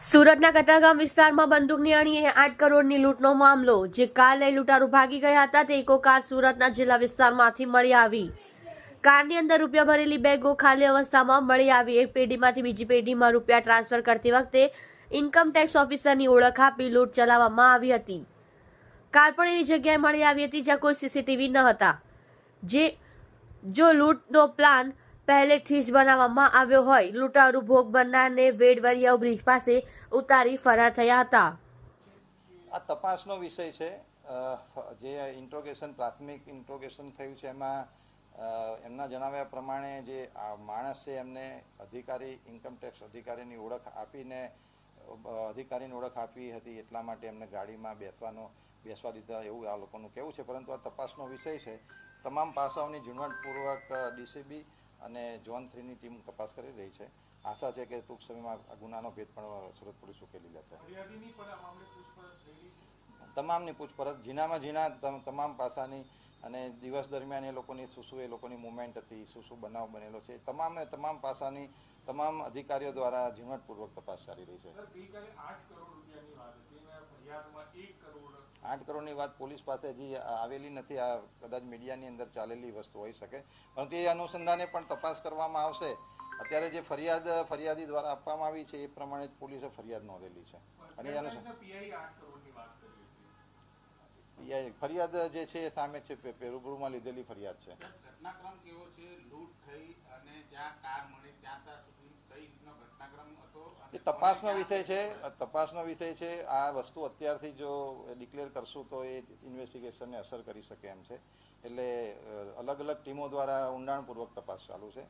સુરતના કતારગામ વિસ્તારમાં બંદૂકની અણીએ 8 કરોડની લૂંટનો મામલો। જે કાર લઈ લૂંટારૂ ભાગી ગયા હતા તે ઇકો કાર સુરતના જિલ્લા વિસ્તારમાંથી મળી આવી। કારની અંદર રૂપિયા ભરેલી બેગો ખાલી અવસ્થામાં મળી આવી। એક પેઢીમાંથી બીજી પેઢીમાં રૂપિયા ટ્રાન્સફર કરતી વખતે ઇન્કમ ટેક્સ ઓફિસરની ઓળખ આપી લૂંટ ચલાવવામાં આવી હતી। કાર પણ એવી જગ્યાએ મળી આવી હતી જ્યાં કોઈ સીસીટીવી ન હતા। જો લૂંટનો પ્લાન પહેલેથી જ બનાવવામાં આવ્યો હોય, લૂંટારૂ ભોગ બનનારને વેડવરિયા બ્રિજ પાસે ઉતારી ફરાર થયા હતા। આ તપાસનો વિષય છે। જે ઇન્ટ્રોગેશન પ્રાથમિક ઇન્ટ્રોગેશન થયું છે એમાં એમના જણાવ્યા પ્રમાણે જે આ માણસ છે એમને અધિકારી ઇન્કમટેક્સ અધિકારીની ઓળખ આપી હતી, એટલા માટે એમને ગાડીમાં બેસવા દીધા એવું આ લોકોનું કહેવું છે। પરંતુ આ તપાસનો વિષય છે। તમામ પાસાઓની ઝીણવટપૂર્વક ડીસીબી અને ઝોન 3ની ટીમ તપાસ કરી રહી છે। આશા છે કે ટૂંક સમયમાં આ ગુનાનો ભેદ પણ સુરત પોલીસ ઉકેલી લેશે। તમામની પૂછપરછ ઝીણામાં ઝીણા તમામ પાસાની અને દિવસ દરમિયાન એ લોકોની મુવમેન્ટ હતી, શું બનાવ બનેલો છે, તમામ પાસાની તમામ અધિકારીઓ દ્વારા ઝીણવટપૂર્વક તપાસ ચાલી રહી છે। 8 કરોડની વાત પોલીસ પાસે હજી આવેલી નથી। આ કદાચ મીડિયાની અંદર ચાલેલી વસ્તુ હોઈ શકે, પરંતુ એ અનુસંધાને પણ તપાસ કરવામાં આવશે। અત્યારે જે ફરિયાદી દ્વારા આપવામાં આવી છે એ પ્રમાણે પોલીસે ફરિયાદ નોંધેલી છે અને એ ફરિયાદ જે છે એ સામે છે, રૂબરૂમાં લીધેલી ફરિયાદ છે। ઘટનાક્રમ કેવો છે? લૂંટ થઈ અને જ્યાં કાર મળી ત્યાં સુધી કઈ રીતનો ઘટનાક્રમ હતો? એ તપાસનો વિષય છે। આ વસ્તુ અત્યારથી જો ડિક્લેર કરશું તો એ ઇન્વેસ્ટિગેશનને અસર કરી શકે એમ છે। એટલે અલગ અલગ ટીમો દ્વારા ઊંડાણપૂર્વક તપાસ ચાલુ છે।